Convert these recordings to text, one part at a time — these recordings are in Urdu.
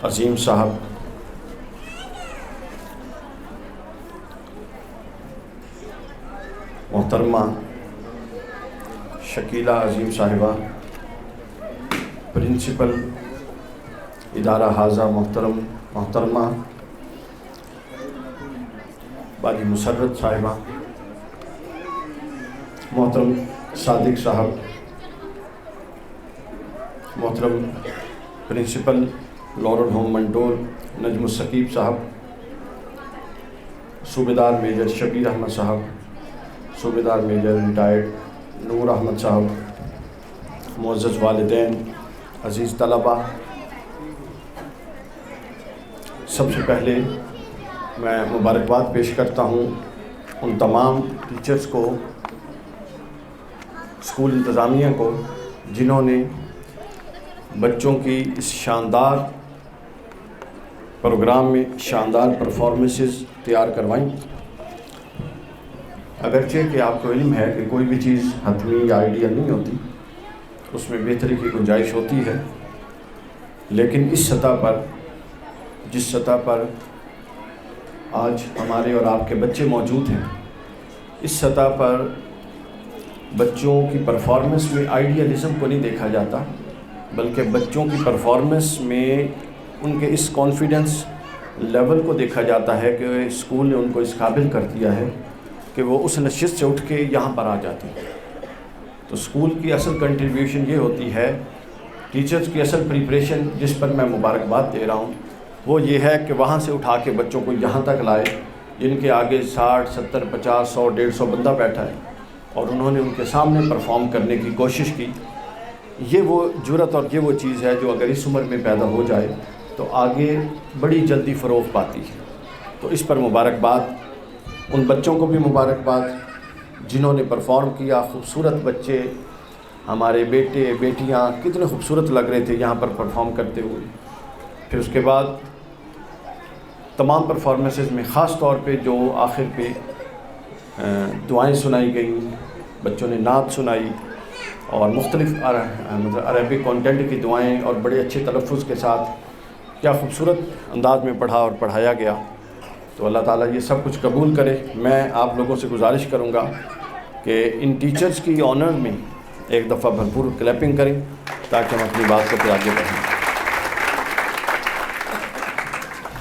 عظیم صاحب، محترمہ شکیلہ عظیم صاحبہ، پرنسپل ادارہ حاضہ محترمہ باجی مسرت صاحبہ، محترم صادق صاحب، محترم پرنسپل لورل ہوم منٹور نجم الثقیب صاحب، صوبیدار میجر شبیر احمد صاحب، صوبیدار میجر ریٹائرڈ نور احمد صاحب، معزز والدین، عزیز طلبہ، سب سے پہلے میں مبارکباد پیش کرتا ہوں ان تمام ٹیچرز کو، اسکول انتظامیہ کو، جنہوں نے بچوں کی اس شاندار پروگرام میں شاندار پرفارمنسز تیار کروائیں۔ اگرچہ کہ آپ کو علم ہے کہ کوئی بھی چیز حتمی یا آئیڈیل نہیں ہوتی، اس میں بہتری کی گنجائش ہوتی ہے، لیکن اس سطح پر، جس سطح پر آج ہمارے اور آپ کے بچے موجود ہیں، اس سطح پر بچوں کی پرفارمنس میں آئیڈیالزم کو نہیں دیکھا جاتا، بلکہ بچوں کی پرفارمنس میں ان کے اس کانفیڈنس لیول کو دیکھا جاتا ہے کہ اسکول نے ان کو اس قابل کر دیا ہے کہ وہ اس نشست سے اٹھ کے یہاں پر آ جاتے ہیں۔ تو اسکول کی اصل کنٹریبیوشن یہ ہوتی ہے، ٹیچرز کی اصل پریپریشن جس پر میں مبارکباد دے رہا ہوں، وہ یہ ہے کہ وہاں سے اٹھا کے بچوں کو یہاں تک لائے جن کے آگے 60 70 50 100 150 بندہ بیٹھا ہے، اور انہوں نے ان کے سامنے پرفارم کرنے کی کوشش کی۔ یہ وہ جرأت اور یہ وہ چیز ہے جو اگر اس عمر میں پیدا ہو جائے تو آگے بڑی جلدی فروغ پاتی ہے۔ تو اس پر مبارکباد، ان بچوں کو بھی مبارکباد جنہوں نے پرفارم کیا۔ خوبصورت بچے، ہمارے بیٹے بیٹیاں کتنے خوبصورت لگ رہے تھے یہاں پر پرفارم کرتے ہوئے۔ پھر اس کے بعد تمام پرفارمنسز میں خاص طور پہ جو آخر پہ دعائیں سنائی گئیں، بچوں نے نعت سنائی اور مختلف عربک کانٹینٹ کی دعائیں اور بڑے اچھے تلفظ کے ساتھ کیا خوبصورت انداز میں پڑھا اور پڑھایا گیا۔ تو اللہ تعالیٰ یہ سب کچھ قبول کرے۔ میں آپ لوگوں سے گزارش کروں گا کہ ان ٹیچرز کی آنر میں ایک دفعہ بھرپور کلیپنگ کریں تاکہ ہم اپنی بات کو پھر آگے بڑھیں۔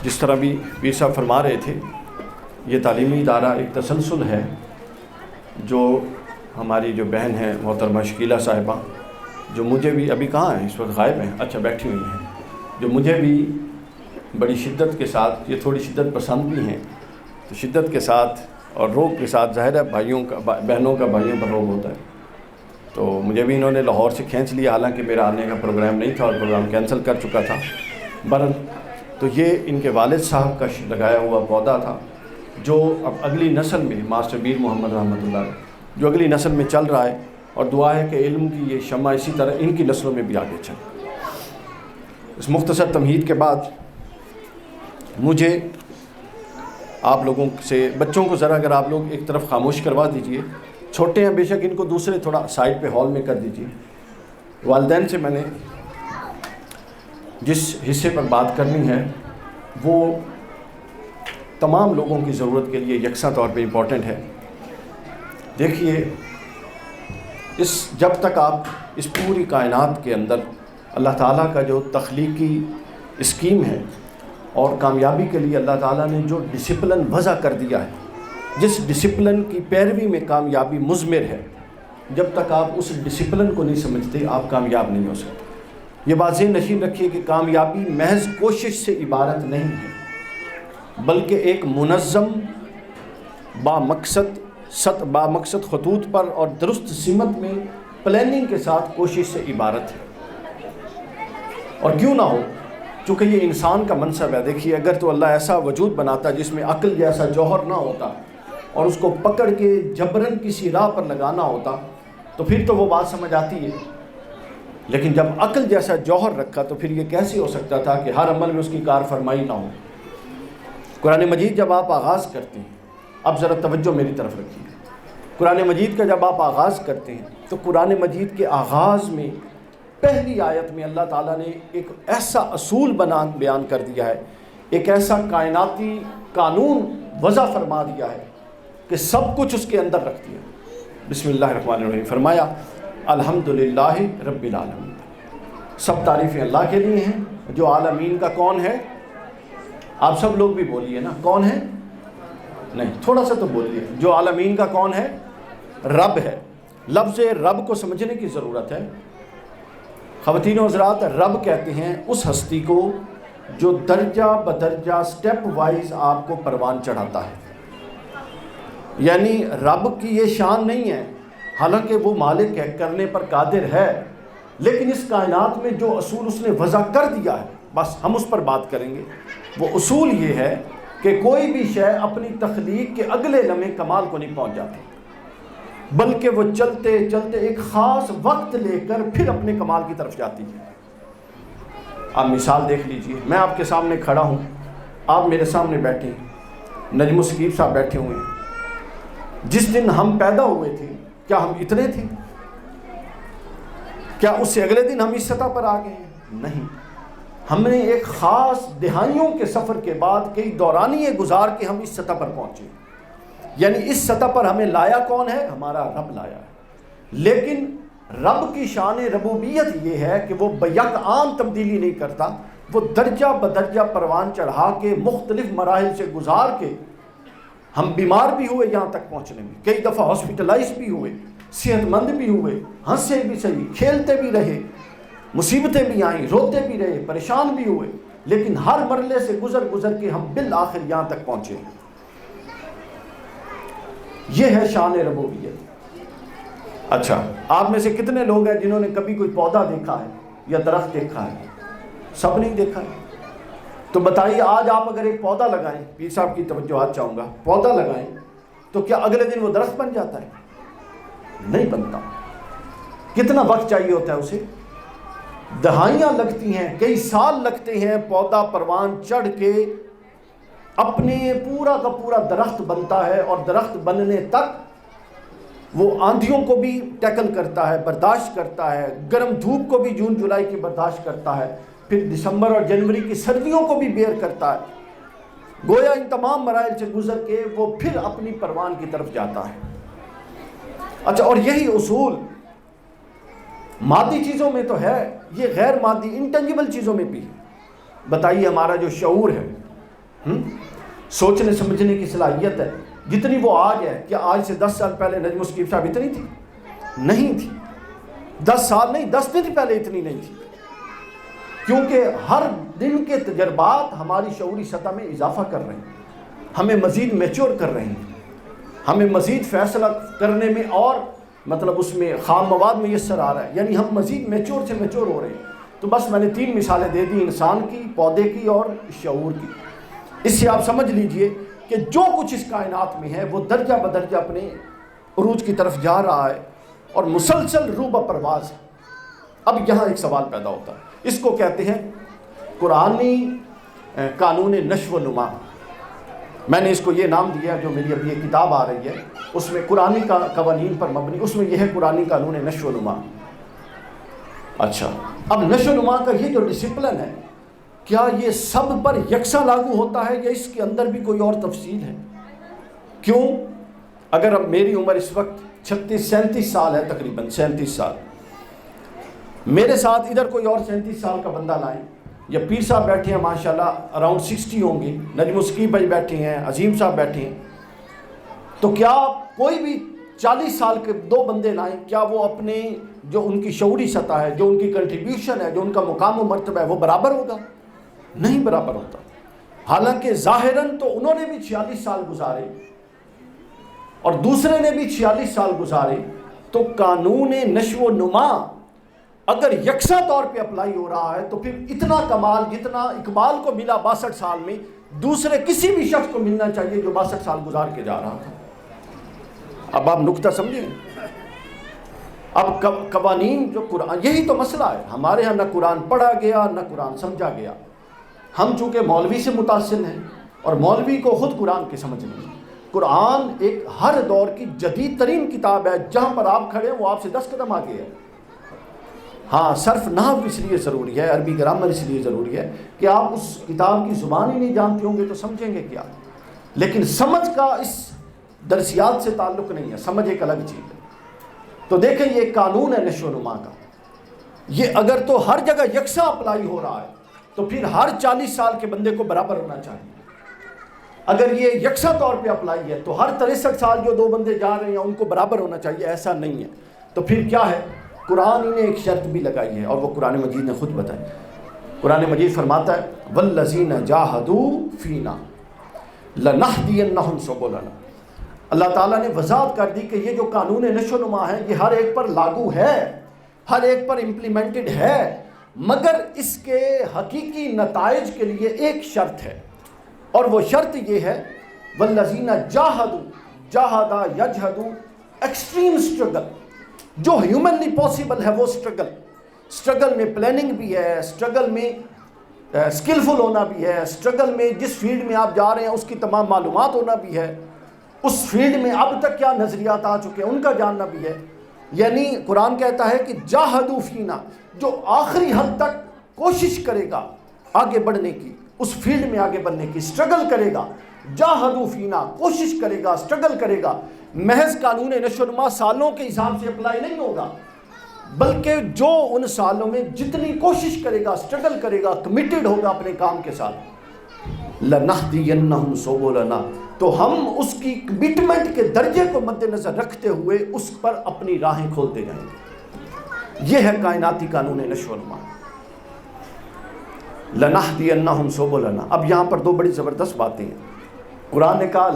جس طرح بھی پیر صاحب فرما رہے تھے، یہ تعلیمی ادارہ ایک تسلسل ہے جو ہماری جو بہن ہے محترمہ شکیلہ صاحبہ، جو مجھے بھی ابھی کہاں ہیں، اس وقت غائب ہیں، اچھا بیٹھی ہوئی ہیں، جو مجھے بھی بڑی شدت کے ساتھ، یہ تھوڑی شدت پسند بھی ہیں، تو شدت کے ساتھ اور روب کے ساتھ، ظاہر ہے بہنوں کا بھائیوں پر روب ہوتا ہے، تو مجھے بھی انہوں نے لاہور سے کھینچ لیا، حالانکہ میرا آنے کا پروگرام نہیں تھا اور پروگرام کینسل کر چکا تھا۔ برن تو یہ ان کے والد صاحب کا لگایا ہوا پودا تھا جو اب اگلی نسل میں، ماسٹر میر محمد رحمۃ اللہ علیہ، جو اگلی نسل میں چل رہا ہے، اور دعا ہے کہ علم کی یہ شمع اسی طرح ان کی نسلوں میں بھی آگے چلے۔ اس مختصر تمہید کے بعد مجھے آپ لوگوں سے، بچوں کو ذرا اگر آپ لوگ ایک طرف خاموش کروا دیجئے، چھوٹے ہیں بے شک، ان کو دوسرے تھوڑا سائڈ پہ ہال میں کر دیجئے۔ والدین سے میں نے جس حصے پر بات کرنی ہے وہ تمام لوگوں کی ضرورت کے لیے یکساں طور پہ امپورٹنٹ ہے۔ دیکھیے، جب تک آپ اس پوری کائنات کے اندر اللہ تعالیٰ کا جو تخلیقی اسکیم ہے اور کامیابی کے لیے اللہ تعالیٰ نے جو ڈسپلن وضع کر دیا ہے، جس ڈسپلن کی پیروی میں کامیابی مضمر ہے، جب تک آپ اس ڈسپلن کو نہیں سمجھتے آپ کامیاب نہیں ہو سکتے۔ یہ بات ذہن نشین رکھیے کہ کامیابی محض کوشش سے عبارت نہیں ہے، بلکہ ایک منظم بامقصد خطوط پر اور درست سمت میں پلاننگ کے ساتھ کوشش سے عبارت ہے۔ اور کیوں نہ ہو، چونکہ یہ انسان کا منصب ہے۔ دیکھیے، اگر تو اللہ ایسا وجود بناتا جس میں عقل جیسا جوہر نہ ہوتا اور اس کو پکڑ کے جبراً کسی راہ پر لگانا ہوتا تو پھر تو وہ بات سمجھ آتی ہے، لیکن جب عقل جیسا جوہر رکھا تو پھر یہ کیسے ہو سکتا تھا کہ ہر عمل میں اس کی کار فرمائی نہ ہو۔ قرآن مجید جب آپ آغاز کرتے ہیں، اب ذرا توجہ میری طرف رکھیے، قرآن مجید کا جب آپ آغاز کرتے ہیں تو قرآن مجید کے آغاز میں پہلی آیت میں اللہ تعالیٰ نے ایک ایسا اصول بیان کر دیا ہے، ایک ایسا کائناتی قانون وضع فرما دیا ہے کہ سب کچھ اس کے اندر رکھ دیا۔ بسم اللہ الرحمن الرحیم، فرمایا الحمدللہ رب العالمین، سب تعریفیں اللہ کے لیے ہیں جو عالمین کا کون ہے؟ آپ سب لوگ بھی بولیے نا، کون ہے؟ نہیں، تھوڑا سا تو بولیے، جو عالمین کا کون ہے؟ رب ہے۔ لفظ رب کو سمجھنے کی ضرورت ہے۔ خواتین و حضرات، رب کہتے ہیں اس ہستی کو جو درجہ بدرجہ سٹیپ وائز آپ کو پروان چڑھاتا ہے۔ یعنی رب کی یہ شان نہیں ہے، حالانکہ وہ مالک ہے، کرنے پر قادر ہے، لیکن اس کائنات میں جو اصول اس نے وضع کر دیا ہے، بس ہم اس پر بات کریں گے۔ وہ اصول یہ ہے کہ کوئی بھی شے اپنی تخلیق کے اگلے لمحے کمال کو نہیں پہنچ جاتی، بلکہ وہ چلتے چلتے ایک خاص وقت لے کر پھر اپنے کمال کی طرف جاتی ہے۔ آپ مثال دیکھ لیجئے، میں آپ کے سامنے کھڑا ہوں، آپ میرے سامنے بیٹھے ہیں، نجم الثقیف صاحب بیٹھے ہوئے ہیں۔ جس دن ہم پیدا ہوئے تھے کیا ہم اتنے تھے؟ کیا اس سے اگلے دن ہم اس سطح پر آ گئے ہیں؟ نہیں، ہم نے ایک خاص دہائیوں کے سفر کے بعد کئی دورانیے گزار کے ہم اس سطح پر پہنچے۔ یعنی اس سطح پر ہمیں لایا کون ہے؟ ہمارا رب لایا ہے۔ لیکن رب کی شان ربوبیت یہ ہے کہ وہ بیک عام تبدیلی نہیں کرتا، وہ درجہ بدرجہ پروان چڑھا کے مختلف مراحل سے گزار کے، ہم بیمار بھی ہوئے یہاں تک پہنچنے میں، کئی دفعہ ہاسپٹلائز بھی ہوئے، صحت مند بھی ہوئے، ہنسے بھی صحیح، کھیلتے بھی رہے، مصیبتیں بھی آئیں، روتے بھی رہے، پریشان بھی ہوئے، لیکن ہر مرحلے سے گزر کے ہم بالآخر یہاں تک پہنچے۔ یہ ہے شان ربوبیت۔ اچھا، آپ میں سے کتنے لوگ ہیں جنہوں نے کبھی کوئی پودا دیکھا ہے یا درخت دیکھا ہے؟ سب نہیں دیکھا ہے۔ تو بتائیے، آج آپ اگر ایک پودا لگائیں، پیر صاحب کی توجہات چاہوں گا، پودا لگائیں تو کیا اگلے دن وہ درخت بن جاتا ہے؟ نہیں بنتا۔ کتنا وقت چاہیے ہوتا ہے اسے؟ دہائیاں لگتی ہیں، کئی سال لگتے ہیں، پودا پروان چڑھ کے اپنے پورا کا پورا درخت بنتا ہے، اور درخت بننے تک وہ آندھیوں کو بھی ٹیکل کرتا ہے، برداشت کرتا ہے، گرم دھوپ کو بھی جون جولائی کی برداشت کرتا ہے، پھر دسمبر اور جنوری کی سردیوں کو بھی بیئر کرتا ہے۔ گویا ان تمام مراحل سے گزر کے وہ پھر اپنی پروان کی طرف جاتا ہے۔ اچھا، اور یہی اصول مادی چیزوں میں تو ہے، یہ غیر مادی انٹینجیبل چیزوں میں بھی ہے۔ بتائیے، ہمارا جو شعور ہے، سوچنے سمجھنے کی صلاحیت ہے، جتنی وہ آج ہے، کیا آج سے 10 سال پہلے نجم الثقیف صاحب اتنی تھی؟ نہیں تھی۔ 10 سال نہیں، 10 دن پہلے اتنی نہیں تھی، کیونکہ ہر دن کے تجربات ہماری شعوری سطح میں اضافہ کر رہے ہیں، ہمیں مزید میچور کر رہے ہیں، ہمیں مزید فیصلہ کرنے میں اور اس میں خام مواد میسر آ رہا ہے، یعنی ہم مزید میچور سے میچور ہو رہے ہیں۔ تو بس میں نے 3 مثالیں دے دی، انسان کی، پودے کی اور شعور کی۔ اس سے آپ سمجھ لیجئے کہ جو کچھ اس کائنات میں ہے وہ درجہ بدرجہ اپنے عروج کی طرف جا رہا ہے اور مسلسل روبہ پرواز ہے۔ اب یہاں ایک سوال پیدا ہوتا ہے، اس کو کہتے ہیں قرآنی قانون نشو و نما۔ میں نے اس کو یہ نام دیا، جو میری ابھی یہ کتاب آ رہی ہے اس میں قرآنی قوانین پر مبنی، اس میں یہ ہے قرآنی قانون نشو و نما۔ اچھا، اب نشو و نما کا یہ جو ڈسپلن ہے، کیا یہ سب پر یکساں لاگو ہوتا ہے یا اس کے اندر بھی کوئی اور تفصیل ہے؟ کیوں؟ اگر اب میری عمر اس وقت 36-37 سال ہے، تقریباً 37 سال، میرے ساتھ ادھر کوئی اور 37 سال کا بندہ لائیں، یا پیر صاحب بیٹھے ہیں ماشاءاللہ اراؤنڈ 60 ہوں گے، نجم الثقیف بھائی بیٹھے ہیں، عظیم صاحب بیٹھے ہیں، تو کیا کوئی بھی 40 سال کے 2 بندے لائیں، کیا وہ اپنے جو ان کی شعوری سطح ہے، جو ان کی کنٹریبیوشن ہے، جو ان کا مقام و مرتبہ ہے، وہ برابر ہوگا؟ نہیں برابر ہوتا۔ حالانکہ ظاہراً تو انہوں نے بھی 46 سال گزارے اور دوسرے نے بھی 46 سال گزارے، تو قانون نشو و نما اگر یکساں طور پہ اپلائی ہو رہا ہے تو پھر اتنا کمال جتنا اقبال کو ملا 62 سال میں، دوسرے کسی بھی شخص کو ملنا چاہیے جو 62 سال گزار کے جا رہا تھا۔ اب آپ نکتہ سمجھیں۔ اب قوانین جو قرآن، یہی تو مسئلہ ہے ہمارے ہاں، نہ قرآن پڑھا گیا نہ قرآن سمجھا گیا۔ ہم چونکہ مولوی سے متاثر ہیں اور مولوی کو خود قرآن کی سمجھ نہیں۔ قرآن ایک ہر دور کی جدید ترین کتاب ہے، جہاں پر آپ کھڑے ہیں وہ آپ سے 10 قدم آگے ہے۔ ہاں صرف نحو اس لیے ضروری ہے، عربی گرامر اس لیے ضروری ہے کہ آپ اس کتاب کی زبان ہی نہیں جانتے ہوں گے تو سمجھیں گے کیا، لیکن سمجھ کا اس درسیات سے تعلق نہیں ہے، سمجھ ایک الگ چیز ہے۔ تو دیکھیں یہ ایک قانون ہے نشو و نما کا، یہ اگر تو ہر جگہ یکساں اپلائی ہو رہا ہے تو پھر ہر 40 سال کے بندے کو برابر ہونا چاہیے۔ اگر یہ یکساں طور پہ اپلائی ہے تو ہر 63 سال جو 2 بندے جا رہے ہیں ان کو برابر ہونا چاہیے، ایسا نہیں ہے۔ تو پھر کیا ہے، قرآن ہی نے ایک شرط بھی لگائی ہے اور وہ قرآن مجید نے خود بتائی۔ قرآن مجید فرماتا ہے والذین جاہدوا فینا لنہدینہم سبلنا۔ اللہ تعالیٰ نے وضاحت کر دی کہ یہ جو قانون نشو و نما ہے یہ ہر ایک پر لاگو ہے، ہر ایک پر امپلیمنٹڈ ہے، مگر اس کے حقیقی نتائج کے لیے ایک شرط ہے، اور وہ شرط یہ ہے والذین جاہدوا، جاہدہ یجہدوا، ایکسٹریم اسٹرگل، جو ہیومنلی پاسبل ہے وہ اسٹرگل میں پلاننگ بھی ہے، اسٹرگل میں اسکلفل ہونا بھی ہے، اسٹرگل میں جس فیلڈ میں آپ جا رہے ہیں اس کی تمام معلومات ہونا بھی ہے، اس فیلڈ میں اب تک کیا نظریات آ چکے ہیں ان کا جاننا بھی ہے۔ یعنی قرآن کہتا ہے کہ جاہدوا فینا، جو آخری حد تک کوشش کرے گا آگے بڑھنے کی، اس فیلڈ میں آگے بڑھنے کی، اسٹرگل کرے گا، جاہدوا فینا، کوشش کرے گا، اسٹرگل کرے گا۔ محض قانون نشو و نما سالوں کے حساب سے اپلائی نہیں ہوگا، بلکہ جو ان سالوں میں جتنی کوشش کرے گا، اسٹرگل کرے گا، کمیٹڈ ہوگا اپنے کام کے ساتھ، لنہدینہم سبلنا، تو ہم اس کی کمٹمنٹ کے درجے کو مد نظر رکھتے ہوئے اس پر اپنی راہیں کھولتے جائیں گے۔ یہ ہے کائناتی قانون نشو و نما، لنہدینہم سبلنا۔ اب یہاں پر 2 بڑی زبردست باتیں ہیں۔ قرآن نے کہا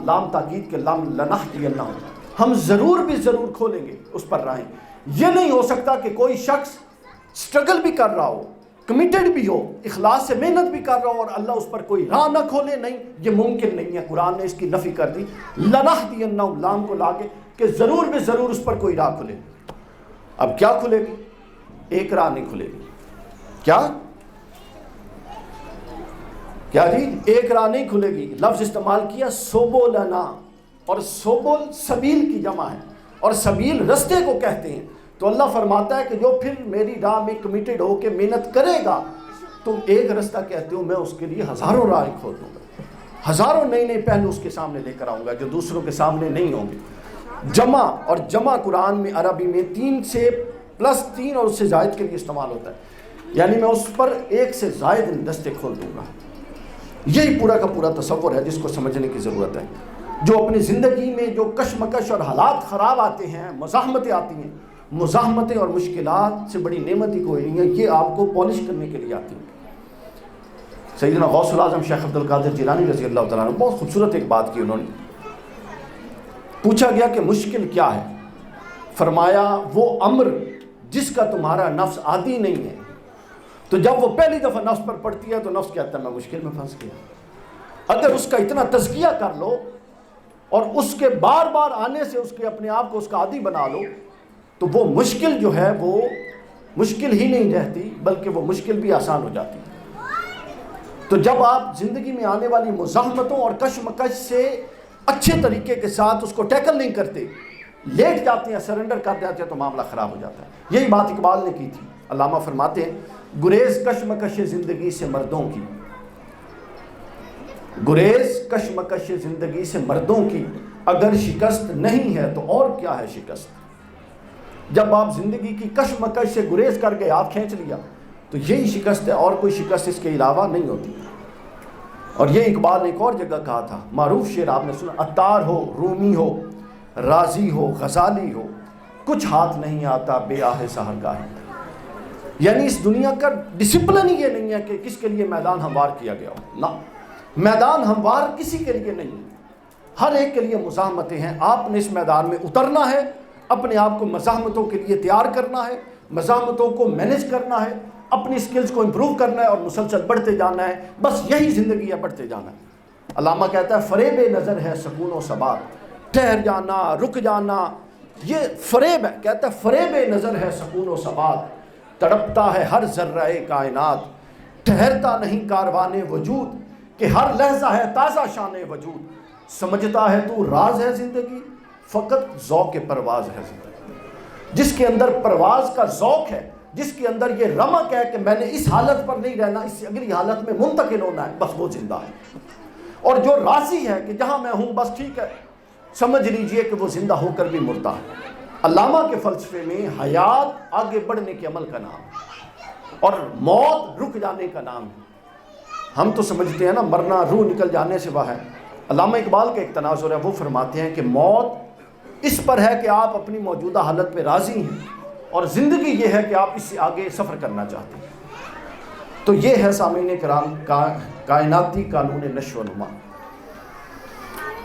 لام تاکید کے لام لنہدینہم، ہم ضرور بھی ضرور کھولیں گے اس پر راہیں۔ یہ نہیں ہو سکتا کہ کوئی شخص اسٹرگل بھی کر رہا ہو، کمیٹڈ بھی ہو، اخلاص سے محنت بھی کر رہا ہو اور اللہ اس پر کوئی راہ نہ کھولے، نہیں، یہ ممکن نہیں ہے۔ قرآن نے اس کی نفی کر دی، لنہدینہم، لام کو لاگے کہ ضرور بھی ضرور اس پر کوئی راہ کھلے۔ اب کیا کھلے گی؟ ایک راہ نہیں کھلے گی۔ کیا جی؟ ایک راہ نہیں کھلے گی۔ لفظ استعمال کیا سبلنا، اور سبل سبیل کی جمع ہے، اور سبیل رستے کو کہتے ہیں۔ تو اللہ فرماتا ہے کہ جو پھر میری راہ میں کمیٹڈ ہو کے محنت کرے گا، تم ایک رستہ کہتے ہو، میں اس کے لیے ہزاروں راہیں کھول دوں گا، ہزاروں نئے نئے پہلو اس کے سامنے لے کر آؤں گا جو دوسروں کے سامنے نہیں ہوں گے۔ جمع، اور جمع قرآن میں عربی میں 3 سے +3 اور اس سے زائد کے لیے استعمال ہوتا ہے، یعنی میں اس پر 1 سے زائد رستے کھول دوں گا۔ یہی پورا کا پورا تصور ہے جس کو سمجھنے کی ضرورت ہے۔ جو اپنی زندگی میں جو کشمکش اور حالات خراب آتے ہیں، مزاحمتیں آتی ہیں، مزاحمتیں اور مشکلات سے بڑی نعمت ہی کوئی نہیں ہے، یہ آپ کو پالش کرنے کے لیے آتی ہیں۔ سیدنا غوث العظم شیخ عبد القادر جیلانی رضی اللہ تعالیٰ عنہ بہت خوبصورت ایک بات کی، انہوں نے پوچھا گیا کہ مشکل کیا ہے؟ فرمایا وہ امر جس کا تمہارا نفس عادی نہیں ہے، تو جب وہ پہلی دفعہ نفس پر پڑتی ہے تو نفس کہتا ہے میں مشکل میں پھنس گیا۔ اگر اس کا اتنا تزکیہ کر لو اور اس کے بار بار آنے سے اس کے اپنے آپ کو اس کا عادی بنا لو، تو وہ مشکل جو ہے وہ مشکل ہی نہیں رہتی، بلکہ وہ مشکل بھی آسان ہو جاتی ہے۔ تو جب آپ زندگی میں آنے والی مزاحمتوں اور کشمکش سے اچھے طریقے کے ساتھ اس کو ٹیکل نہیں کرتے، لیٹ جاتے ہیں، سرنڈر کر جاتے ہیں، تو معاملہ خراب ہو جاتا ہے۔ یہی بات اقبال نے کی تھی۔ علامہ فرماتے ہیں گریز کشمکش زندگی سے مردوں کی، گریز کشمکش زندگی سے مردوں کی، اگر شکست نہیں ہے تو اور کیا ہے شکست؟ جب آپ زندگی کی کشمکش سے گریز کر گئے، آپ کھینچ لیا، تو یہی شکست ہے، اور کوئی شکست اس کے علاوہ نہیں ہوتی۔ اور یہ اقبال نے ایک اور جگہ کہا تھا، معروف شعر آپ نے سنا، عطار ہو، رومی ہو، رازی ہو، غزالی ہو، کچھ ہاتھ نہیں آتا بے آہ سحرگاہ۔ یعنی اس دنیا کا ڈسپلن ہی یہ نہیں ہے کہ کس کے لیے میدان ہموار کیا گیا ہو، نہ، میدان ہموار کسی کے لیے نہیں، ہر ایک کے لیے مزاحمتیں ہیں۔ آپ نے اس میدان میں اترنا ہے، اپنے آپ کو مزاحمتوں کے لیے تیار کرنا ہے، مزاحمتوں کو مینیج کرنا ہے، اپنی سکلز کو امپروو کرنا ہے اور مسلسل بڑھتے جانا ہے۔ بس یہی زندگی ہے، بڑھتے جانا ہے۔ علامہ کہتا ہے فریب نظر ہے سکون و ثبات، ٹھہر جانا، رک جانا، یہ فریب ہے۔ کہتا ہے فریب نظر ہے سکون و ثبات، تڑپتا ہے ہر ذرہ کائنات، ٹھہرتا نہیں کاروان وجود، کہ ہر لحظہ ہے تازہ شان وجود، سمجھتا ہے تو راز ہے زندگی، فقط ذوق پرواز ہے زندگی۔ جس کے اندر پرواز کا ذوق ہے، جس کے اندر یہ رمق ہے کہ میں نے اس حالت پر نہیں رہنا، اس سے اگلی حالت میں منتقل ہونا ہے، بس وہ زندہ ہے. اور جو راضی ہے کہ جہاں میں ہوں بس ٹھیک ہے، سمجھ لیجئے کہ وہ زندہ ہو کر بھی مردہ ہے. علامہ کے فلسفے میں حیات آگے بڑھنے کے عمل کا نام ہے اور موت رک جانے کا نام ہے. ہم تو سمجھتے ہیں نا مرنا روح نکل جانے سے وہ ہے. علامہ اقبال کا ایک تناظر ہے، وہ فرماتے ہیں کہ موت اس پر ہے کہ آپ اپنی موجودہ حالت پہ راضی ہیں، اور زندگی یہ ہے کہ آپ اس سے آگے سفر کرنا چاہتے ہیں. تو یہ ہے سامعین کرام کائناتی قانون نشو و نما.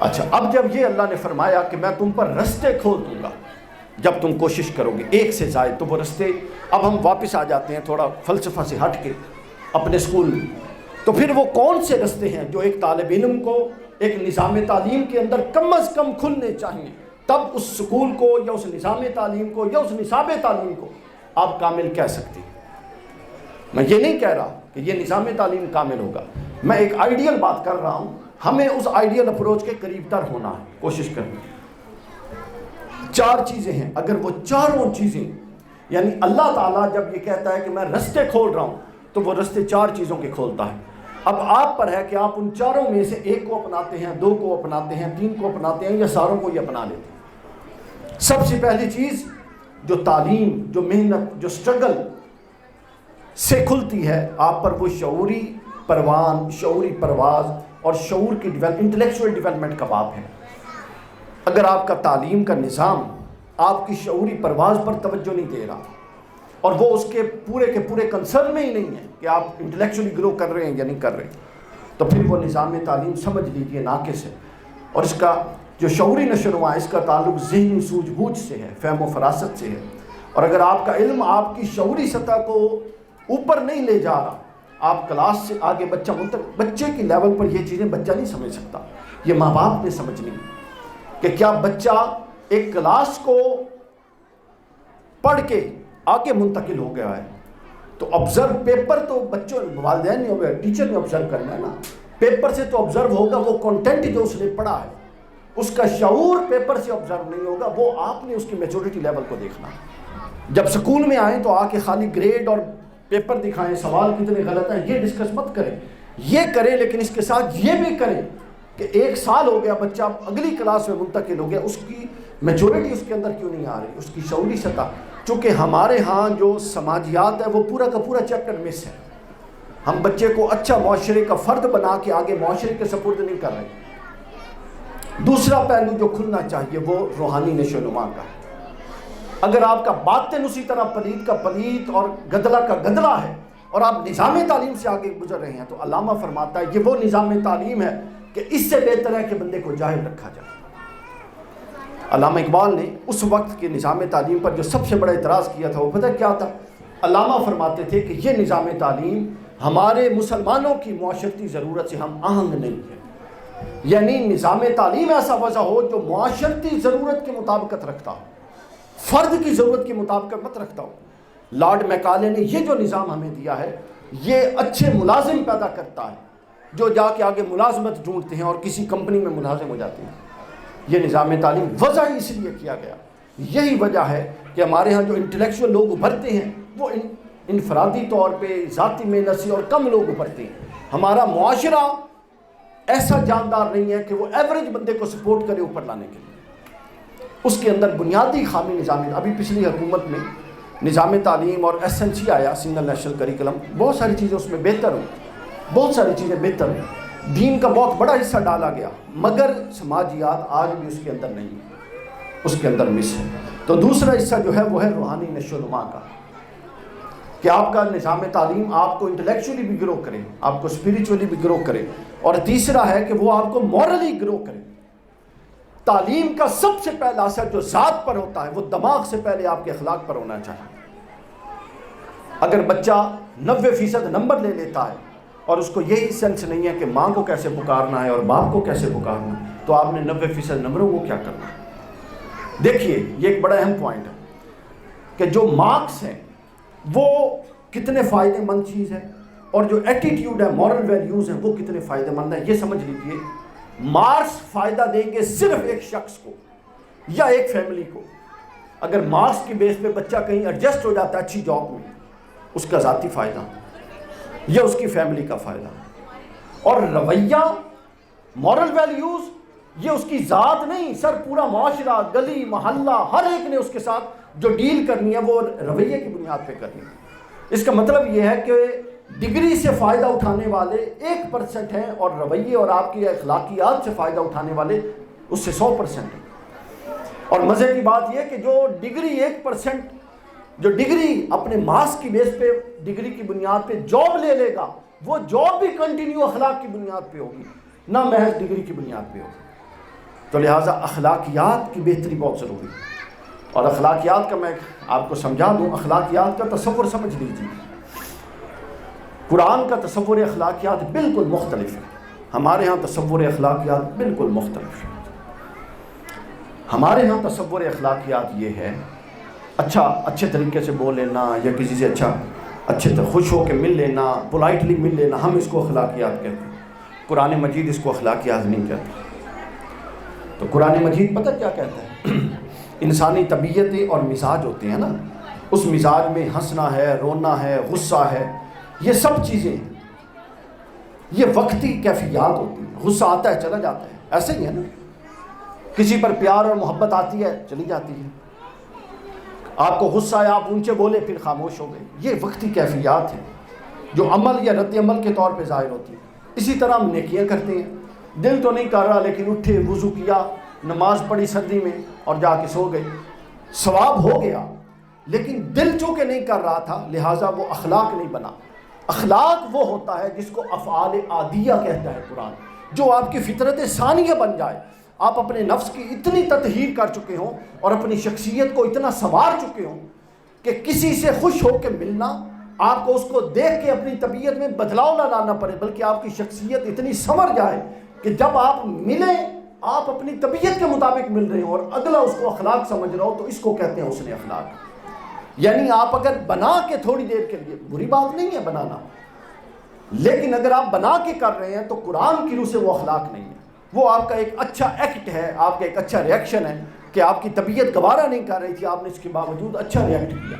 اچھا، اب جب یہ اللہ نے فرمایا کہ میں تم پر رستے کھول دوں گا جب تم کوشش کرو گے ایک سے زائد، تو وہ رستے، اب ہم واپس آ جاتے ہیں تھوڑا فلسفہ سے ہٹ کے اپنے سکول میں. تو پھر وہ کون سے رستے ہیں جو ایک طالب علم کو ایک نظام تعلیم کے اندر کم از کم کھلنے چاہیے، تب اس سکول کو یا اس نظام تعلیم کو یا اس نصاب تعلیم کو آپ کامل کہہ سکتے ہیں. میں یہ نہیں کہہ رہا کہ یہ نظام تعلیم کامل ہوگا، میں ایک آئیڈیل بات کر رہا ہوں. ہمیں اس آئیڈیل اپروچ کے قریب تر ہونا ہے، کوشش کرنی. 4 چیزیں ہیں، اگر وہ چاروں چیزیں، یعنی اللہ تعالیٰ جب یہ کہتا ہے کہ میں رستے کھول رہا ہوں تو وہ رستے 4 چیزوں کے کھولتا ہے. اب آپ پر ہے کہ آپ ان چاروں میں سے ایک کو اپناتے ہیں، 2 کو اپناتے ہیں، 3 کو اپناتے ہیں، یا ساروں کو یہ اپنا لیتے ہیں. سب سے پہلی چیز جو تعلیم، جو محنت، جو سٹرگل سے کھلتی ہے آپ پر، وہ شعوری پروان، شعوری پرواز اور شعور کی انٹلیکچوئل ڈیولپمنٹ کا باب ہے. اگر آپ کا تعلیم کا نظام آپ کی شعوری پرواز پر توجہ نہیں دے رہا اور وہ اس کے پورے کنسرن میں ہی نہیں ہے کہ آپ انٹلیکچولی گرو کر رہے ہیں یا نہیں کر رہے، تو پھر وہ نظام تعلیم سمجھ لیجئے ناقص ہے. اور اس کا جو شعوری نشو و نما، اس کا تعلق ذہنی سوجھ بوجھ سے ہے، فہم و فراست سے ہے. اور اگر آپ کا علم آپ کی شعوری سطح کو اوپر نہیں لے جا رہا، آپ کلاس سے آگے بچے کی لیول پر یہ چیزیں بچہ نہیں سمجھ سکتا، یہ ماں باپ نے سمجھنی کہ کیا بچہ ایک کلاس کو پڑھ کے آگے منتقل ہو گیا ہے. تو آبزرو پیپر تو بچوں والدین نہیں ہو گیا، ٹیچر نے آبزرو کرنا ہے نا. پیپر سے تو آبزرو ہوگا وہ کنٹینٹ جو اس نے پڑھا ہے، اس کا شعور پیپر سے آبزرو نہیں ہوگا، وہ آپ نے اس کی میچورٹی لیول کو دیکھنا. جب سکول میں آئیں تو آ کے خالی گریڈ اور پیپر دکھائیں، سوال کتنے غلط ہیں، یہ ڈسکس مت کریں. یہ کریں لیکن اس کے ساتھ یہ بھی کریں کہ 1 سال ہو گیا بچہ اگلی کلاس میں منتقل ہو گیا، اس کی میچورٹی اس کے اندر کیوں نہیں آ رہی، اس کی شعوری سطح. چونکہ ہمارے ہاں جو سماجیات ہے وہ پورا کا پورا چیپٹر مس ہے. ہم بچے کو اچھا معاشرے کا فرد بنا کے آگے معاشرے کے سپرد نہیں کر رہے. دوسرا پہلو جو کھلنا چاہیے وہ روحانی نشو و نما کا. اگر آپ کا باطن اسی طرح پلید کا پلید اور گدلا کا گدلا ہے اور آپ نظام تعلیم سے آگے گزر رہے ہیں، تو علامہ فرماتا ہے یہ وہ نظام تعلیم ہے کہ اس سے بہتر ہے کہ بندے کو جاہل رکھا جائے. علامہ اقبال نے اس وقت کے نظام تعلیم پر جو سب سے بڑا اعتراض کیا تھا وہ پتہ کیا تھا؟ علامہ فرماتے تھے کہ یہ نظام تعلیم ہمارے مسلمانوں کی معاشرتی ضرورت سے ہم آہنگ نہیں ہے. یعنی نظام تعلیم ایسا وضع ہو جو معاشرتی ضرورت کے مطابقت رکھتا ہو، فرد کی ضرورت کے مطابقت مت رکھتا ہو. لارڈ میکالے نے یہ جو نظام ہمیں دیا ہے یہ اچھے ملازم پیدا کرتا ہے جو جا کے آگے ملازمت ڈھونڈتے ہیں اور کسی کمپنی میں ملازم ہو جاتے ہیں. یہ نظام تعلیم وضع اس لیے کیا گیا. یہی وجہ ہے کہ ہمارے ہاں جو انٹلیکچوئل لوگ ابھرتے ہیں وہ انفرادی طور پہ ذاتی محنت سے اور کم لوگ ابھرتے ہیں. ہمارا معاشرہ ایسا جاندار نہیں ہے کہ وہ ایوریج بندے کو سپورٹ کرے اوپر لانے کے لیے. اس کے اندر بنیادی خامی نظامی. ابھی پچھلی حکومت میں نظام تعلیم اور SNC آیا، سنگل نیشنل کریکلم، بہت ساری چیزیں اس میں بہتر ہوئی، بہت ساری چیزیں بہتر ہوئی. دین کا بہت بڑا حصہ ڈالا گیا، مگر سماجیات آج بھی اس کے اندر نہیں ہے، اس کے اندر مس ہے. تو دوسرا حصہ جو ہے وہ ہے روحانی نشو و نما کا، کہ آپ کا نظام تعلیم آپ کو انٹلیکچولی بھی گرو کرے، آپ کو اسپریچولی بھی گرو کرے. اور تیسرا ہے کہ وہ آپ کو مورلی گرو کرے. تعلیم کا سب سے پہلا اثر جو ذات پر ہوتا ہے وہ دماغ سے پہلے آپ کے اخلاق پر ہونا چاہیے. اگر بچہ 90% نمبر لے لیتا ہے اور اس کو یہی سینس نہیں ہے کہ ماں کو کیسے پکارنا ہے اور باپ کو کیسے پکارنا ہے، تو آپ نے 90% نمبروں کو کیا کرنا ہے. دیکھیے یہ ایک بڑا اہم پوائنٹ ہے کہ جو مارکس ہیں وہ کتنے فائدہ مند چیز ہے اور جو ایٹیٹیوڈ ہے، مورل ویلیوز ہیں، وہ کتنے فائدہ مند ہیں. یہ سمجھ لیجئے مارکس فائدہ دیں گے صرف ایک شخص کو یا ایک فیملی کو. اگر مارکس کی بیس پہ بچہ کہیں ایڈجسٹ ہو جاتا ہے اچھی جاب میں اس کا ذاتی فائدہ یا اس کی فیملی کا فائدہ. اور رویہ، مورل ویلیوز، یہ اس کی ذات نہیں، سر پورا معاشرہ، گلی محلہ، ہر ایک نے اس کے ساتھ جو ڈیل کرنی ہے وہ رویے کی بنیاد پہ کرنی ہے. اس کا مطلب یہ ہے کہ ڈگری سے فائدہ اٹھانے والے 1% ہیں اور رویے اور آپ کی اخلاقیات سے فائدہ اٹھانے والے اس سے 100% ہیں. اور مزے کی بات یہ کہ جو ڈگری 1%، جو ڈگری اپنے ماس کی بیس پہ ڈگری کی بنیاد پہ جاب لے لے گا، وہ جاب بھی کنٹینیو اخلاق کی بنیاد پہ ہوگی، نہ محض ڈگری کی بنیاد پہ ہوگی. تو لہٰذا اخلاقیات کی بہتری بہت ضروری ہے. اور اخلاقیات کا میں آپ کو سمجھا دوں، اخلاقیات کا تصور سمجھ لیجیے. قرآن کا تصور اخلاقیات بالکل مختلف ہے. ہمارے ہاں تصور اخلاقیات بالکل مختلف ہے. ہمارے ہاں تصور اخلاقیات یہ ہے، اچھے طریقے سے بول لینا، یا کسی سے اچھے طرح خوش ہو کے مل لینا، پولائٹلی مل لینا، ہم اس کو اخلاقیات کہتے ہیں. قرآن مجید اس کو اخلاقیات نہیں کہتا. تو قرآن مجید پتہ کیا کہتا ہے؟ انسانی طبیعتیں اور مزاج ہوتے ہیں نا، اس مزاج میں ہنسنا ہے، رونا ہے، غصہ ہے، یہ سب چیزیں یہ وقتی کیفیات ہوتی ہیں. غصہ آتا ہے چلا جاتا ہے، ایسے ہی ہے نا. کسی پر پیار اور محبت آتی ہے چلی جاتی ہے. آپ کو غصہ ہے، آپ اونچے بولے پھر خاموش ہو گئے. یہ وقتی کیفیات ہیں جو عمل یا رد عمل کے طور پہ ظاہر ہوتی ہیں. اسی طرح ہم نیکیاں کرتے ہیں، دل تو نہیں کر رہا لیکن اٹھے، وضو کیا، نماز پڑھی سردی میں اور جا کے سو گئے، ثواب ہو گیا، لیکن دل چونکہ نہیں کر رہا تھا لہٰذا وہ اخلاق نہیں بنا. اخلاق وہ ہوتا ہے جس کو افعال عادیہ کہتا ہے قرآن، جو آپ کی فطرت ثانیہ بن جائے. آپ اپنے نفس کی اتنی تطہیر کر چکے ہوں اور اپنی شخصیت کو اتنا سنوار چکے ہوں کہ کسی سے خوش ہو کے ملنا آپ کو اس کو دیکھ کے اپنی طبیعت میں بدلاؤ نہ لانا پڑے، بلکہ آپ کی شخصیت اتنی سنور جائے کہ جب آپ ملیں آپ اپنی طبیعت کے مطابق مل رہے ہو اور اگلا اس کو اخلاق سمجھ رہا ہو، تو اس کو کہتے ہیں حسن اخلاق. یعنی آپ اگر بنا کے تھوڑی دیر کے لیے، بری بات نہیں ہے بنانا، لیکن اگر آپ بنا کے کر رہے ہیں تو قرآن کی روح سے وہ اخلاق نہیں ہے. وہ آپ کا ایک اچھا ایکٹ ہے، آپ کا ایک اچھا ریئیکشن ہے کہ آپ کی طبیعت گوارا نہیں کر رہی تھی، آپ نے اس کے باوجود اچھا ریئیکٹ کیا.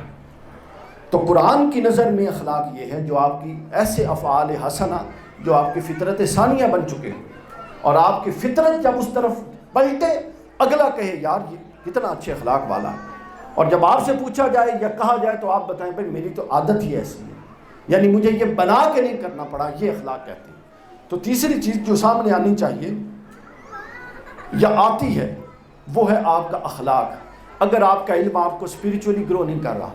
تو قرآن کی نظر میں اخلاق یہ ہے جو آپ کی ایسے افعال حسنہ جو آپ کی فطرت ثانیہ بن چکے ہیں، اور آپ کی فطرت جب اس طرف پلٹے اگلا کہے یار یہ کتنا اچھے اخلاق والا ہے. اور جب آپ سے پوچھا جائے یا کہا جائے تو آپ بتائیں بھائی میری تو عادت ہی ایسی ہے، یعنی مجھے یہ بنا کے نہیں کرنا پڑا، یہ اخلاق کہتے ہیں. تو تیسری چیز جو سامنے آنی چاہیے یا آتی ہے وہ ہے آپ کا اخلاق. اگر آپ کا علم آپ کو اسپریچولی گرو نہیں کر رہا،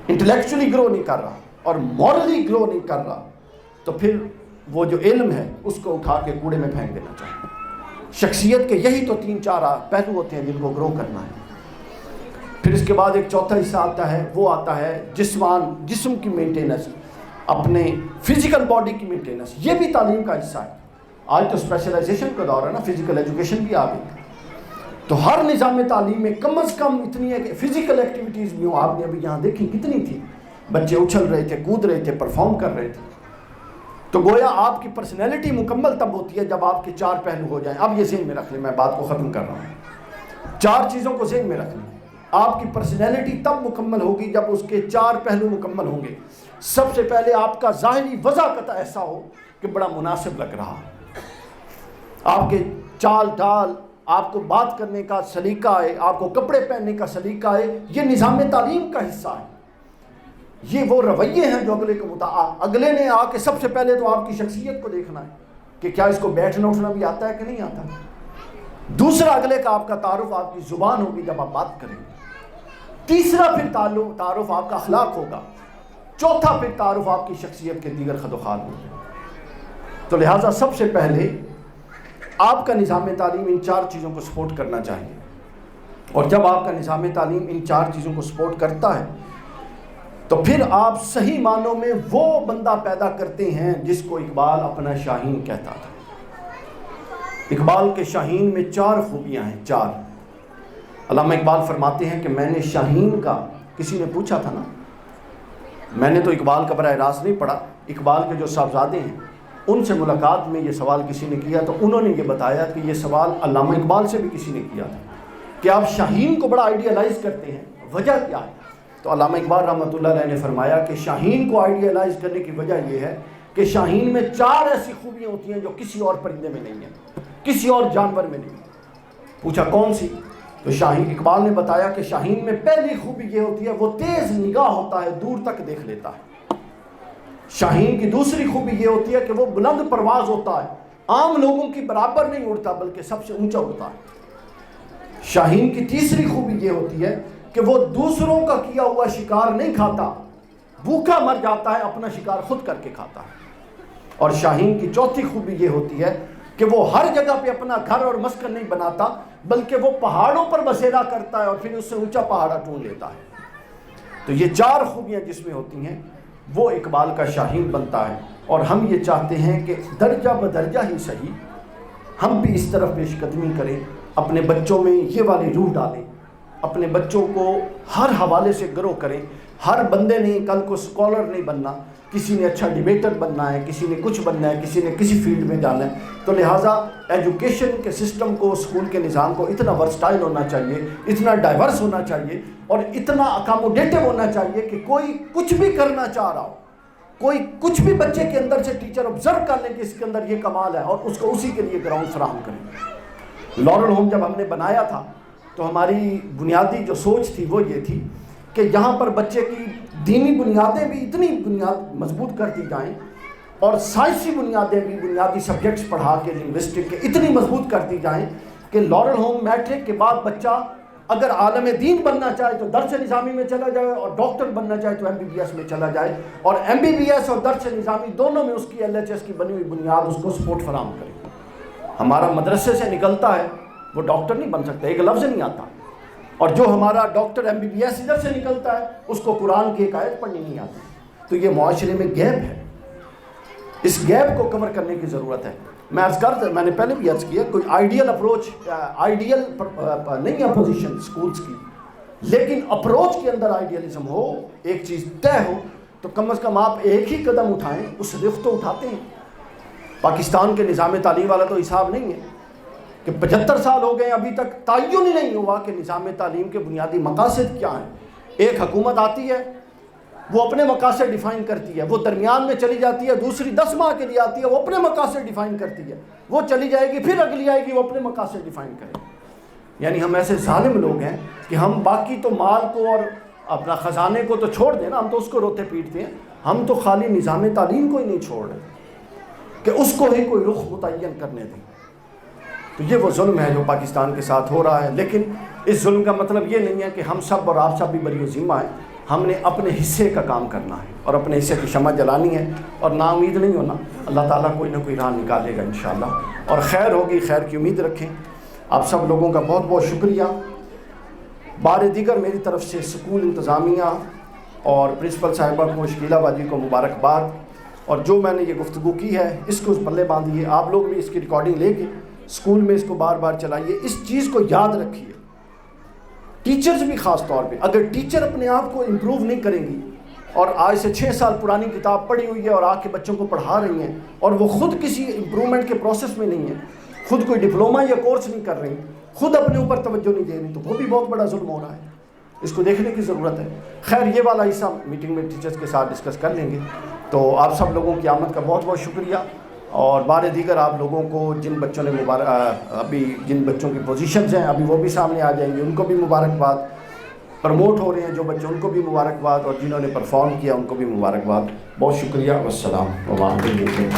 انٹلیکچولی گرو نہیں کر رہا اور مورلی گرو نہیں کر رہا، تو پھر وہ جو علم ہے اس کو اٹھا کے کوڑے میں پھینک دینا چاہیے. شخصیت کے یہی تو 3-4 پہلو ہوتے ہیں جن کو گرو کرنا ہے. پھر اس کے بعد ایک چوتھا حصہ آتا ہے، وہ آتا ہے جسم کی مینٹیننس، اپنے فزیکل باڈی کی مینٹیننس. یہ بھی تعلیم کا حصہ ہے. آج تو اسپیشلائزیشن کا دور ہے نا، فزیکل ایجوکیشن بھی آ گئی، تو ہر نظام تعلیم میں کم از کم اتنی ہے کہ فزیکل ایکٹیویٹیز بھی ہوں. آپ نے ابھی یہاں دیکھی کتنی تھی، بچے اچھل رہے تھے، کود رہے تھے، پرفارم کر رہے تھے. تو گویا آپ کی پرسنالٹی مکمل تب ہوتی ہے جب آپ کے 4 پہلو ہو جائیں. اب یہ ذہن میں رکھ لیں، میں بات کو ختم کر رہا ہوں. 4 چیزوں کو ذہن میں رکھ لیں. آپ کی پرسنالٹی تب مکمل ہوگی جب اس کے 4 پہلو مکمل ہوں گے. سب سے پہلے آپ کا ظاہری وضاحت ایسا ہو کہ بڑا مناسب لگ رہا، آپ کے چال ڈال، آپ کو بات کرنے کا سلیقہ ہے، آپ کو کپڑے پہننے کا سلیقہ ہے، یہ نظام تعلیم کا حصہ ہے. یہ وہ رویے ہیں جو اگلے نے آ کے سب سے پہلے تو آپ کی شخصیت کو دیکھنا ہے کہ کیا اس کو بیٹھنا اٹھنا بھی آتا ہے کہ نہیں آتا. دوسرا اگلے کا آپ کا تعارف آپ کی زبان ہوگی جب آپ بات کریں گے. تیسرا پھر تعارف آپ کا اخلاق ہوگا. چوتھا پھر تعارف آپ کی شخصیت کے دیگر خد و خال ہوگا. تو لہٰذا سب سے پہلے آپ کا نظام تعلیم ان 4 چیزوں کو سپورٹ کرنا چاہیے. اور جب آپ کا نظام تعلیم ان 4 چیزوں کو سپورٹ کرتا ہے تو پھر آپ صحیح معنوں میں وہ بندہ پیدا کرتے ہیں جس کو اقبال اپنا شاہین کہتا تھا. اقبال کے شاہین میں 4 خوبیاں ہیں. 4 علامہ اقبال فرماتے ہیں کہ میں نے شاہین کا، کسی نے پوچھا تھا نا، میں نے تو اقبال کا براہ راست نہیں پڑھا، اقبال کے جو صاحبزادے ہیں ان سے ملاقات میں یہ سوال کسی نے کیا تو انہوں نے یہ بتایا کہ یہ سوال علامہ اقبال سے بھی کسی نے کیا تھا کہ آپ شاہین کو بڑا آئیڈیالائز کرتے ہیں، وجہ کیا ہے؟ تو علامہ اقبال رحمۃ اللہ علیہ نے فرمایا کہ شاہین کو آئیڈیالائز کرنے کی وجہ یہ ہے کہ شاہین میں 4 ایسی خوبیاں ہوتی ہیں جو کسی اور پرندے میں نہیں ہیں، کسی اور جانور میں نہیں۔ پوچھا کون سی؟ تو شاہین اقبال نے بتایا کہ شاہین میں پہلی خوبی یہ ہوتی ہے وہ تیز نگاہ ہوتا ہے، دور تک دیکھ لیتا ہے۔ شاہین کی دوسری خوبی یہ ہوتی ہے کہ وہ بلند پرواز ہوتا ہے، عام لوگوں کی برابر نہیں اڑتا بلکہ سب سے اونچا اڑتا ہے۔ شاہین کی تیسری خوبی یہ ہوتی ہے کہ وہ دوسروں کا کیا ہوا شکار نہیں کھاتا، بھوکا مر جاتا ہے، اپنا شکار خود کر کے کھاتا ہے۔ اور شاہین کی چوتھی خوبی یہ ہوتی ہے کہ وہ ہر جگہ پہ اپنا گھر اور مسکن نہیں بناتا بلکہ وہ پہاڑوں پر بسیرا کرتا ہے اور پھر اس سے اونچا پہاڑا ڈھونڈ لیتا ہے۔ تو یہ 4 خوبیاں جس میں ہوتی ہیں وہ اقبال کا شاہین بنتا ہے، اور ہم یہ چاہتے ہیں کہ درجہ بدرجہ ہی صحیح ہم بھی اس طرف پیش قدمی کریں، اپنے بچوں میں یہ والی روح ڈالیں، اپنے بچوں کو ہر حوالے سے گرو کریں۔ ہر بندے نے کل کو اسکالر نہیں بننا، کسی نے اچھا ڈیبیٹر بننا ہے، کسی نے کچھ بننا ہے، کسی نے کسی فیلڈ میں جانا ہے۔ تو لہٰذا ایجوکیشن کے سسٹم کو، اسکول کے نظام کو اتنا ورسٹائل ہونا چاہیے، اتنا ڈائیورس ہونا چاہیے اور اتنا اکاموڈیٹو ہونا چاہیے کہ کوئی کچھ بھی کرنا چاہ رہا ہو، کوئی کچھ بھی بچے کے اندر سے ٹیچر آبزرو کر لیں کہ اس کے اندر یہ کمال ہے اور اس کو اسی کے لیے گراؤنڈ فراہم کریں۔ لارل ہوم جب ہم نے بنایا تھا تو ہماری بنیادی جو سوچ تھی وہ یہ تھی کہ یہاں پر بچے کی دینی بنیادیں بھی اتنی بنیاد مضبوط کر دی جائیں اور سائنسی بنیادیں بھی، بنیادی سبجیکٹس پڑھا کے لنگوسٹک کے اتنی مضبوط کر دی جائیں کہ لارل ہوم میٹرک کے بعد بچہ اگر عالم دین بننا چاہے تو درس نظامی میں چلا جائے اور ڈاکٹر بننا چاہے تو MBBS میں چلا جائے، اور MBBS اور درس نظامی دونوں میں اس کی LHS کی بنی ہوئی بنیاد اس کو سپورٹ فراہم کرے۔ ہمارا مدرسے سے نکلتا ہے وہ ڈاکٹر نہیں بن سکتا، ایک لفظ نہیں آتا، اور جو ہمارا ڈاکٹر MBBS ادھر سے نکلتا ہے اس کو قرآن کی ایک آیت پڑھنی نہیں آتی۔ تو یہ معاشرے میں گیپ ہے، اس گیپ کو کور کرنے کی ضرورت ہے۔ میں نے پہلے بھی عرض کیا، کوئی آئیڈیل اپروچ، آئیڈیل نہیں ہے پوزیشن سکولز کی، لیکن اپروچ کے اندر آئیڈیلزم ہو، ایک چیز طے ہو تو کم از کم آپ ایک ہی قدم اٹھائیں، اس رخ تو اٹھاتے ہیں۔ پاکستان کے نظام تعلیم والا تو حساب نہیں ہے کہ 75 سال ہو گئے ابھی تک تعین ہی نہیں ہوا کہ نظام تعلیم کے بنیادی مقاصد کیا ہیں۔ ایک حکومت آتی ہے، وہ اپنے مقاصد ڈیفائن کرتی ہے، وہ درمیان میں چلی جاتی ہے، دوسری 10 ماہ کے لیے آتی ہے، وہ اپنے مقاصد ڈیفائن کرتی ہے، وہ چلی جائے گی، پھر اگلی آئے گی، وہ اپنے مقاصد ڈیفائن کرے گی۔ یعنی ہم ایسے ظالم لوگ ہیں کہ ہم باقی تو مال کو اور اپنا خزانے کو تو چھوڑ دیں نا، ہم تو اس کو روتے پیٹتے ہیں، ہم تو خالی نظام تعلیم کو ہی نہیں چھوڑ رہے کہ اس کو ہی کوئی رخ متعین کرنے دیں۔ تو یہ وہ ظلم ہے جو پاکستان کے ساتھ ہو رہا ہے، لیکن اس ظلم کا مطلب یہ نہیں ہے کہ ہم سب اور آپ سب بھی بری و ذمہ ہیں۔ ہم نے اپنے حصے کا کام کرنا ہے اور اپنے حصے کی شمع جلانی ہے اور نا امید نہیں ہونا۔ اللہ تعالیٰ کوئی نہ کوئی راہ نکالے گا انشاءاللہ، اور خیر ہوگی، خیر کی امید رکھیں۔ آپ سب لوگوں کا بہت بہت شکریہ۔ بار دیگر میری طرف سے اسکول انتظامیہ اور پرنسپل صاحبہ کو، شکیلہ باجی کو مبارکباد، اور جو میں نے یہ گفتگو کی ہے اس کو اس پلے باندھیے۔ آپ لوگ بھی اس کی ریکارڈنگ لے کے اسکول میں اس کو بار بار چلائیے، اس چیز کو یاد رکھیے۔ ٹیچرز بھی خاص طور پہ، اگر ٹیچر اپنے آپ کو امپروو نہیں کریں گی اور آج سے 6 سال پرانی کتاب پڑھی ہوئی ہے اور آ کے بچوں کو پڑھا رہی ہیں اور وہ خود کسی امپرومنٹ کے پروسیس میں نہیں ہے، خود کوئی ڈپلومہ یا کورس نہیں کر رہی، خود اپنے اوپر توجہ نہیں دے رہی، تو وہ بھی بہت بڑا ظلم ہو رہا ہے۔ اس کو دیکھنے کی ضرورت ہے۔ خیر یہ والا حصہ میٹنگ میں ٹیچرز کے ساتھ ڈسکس کر لیں گے۔ تو آپ سب لوگوں کی آمد کا بہت بہت شکریہ، اور بار دیگر آپ لوگوں کو جن بچوں نے ابھی جن بچوں کی پوزیشنز ہیں ابھی وہ بھی سامنے آ جائیں گے، ان کو بھی مبارکباد۔ پروموٹ ہو رہے ہیں جو بچے، ان کو بھی مبارکباد، اور جنہوں نے پرفارم کیا ان کو بھی مبارکباد۔ بہت شکریہ، والسلام علیکم۔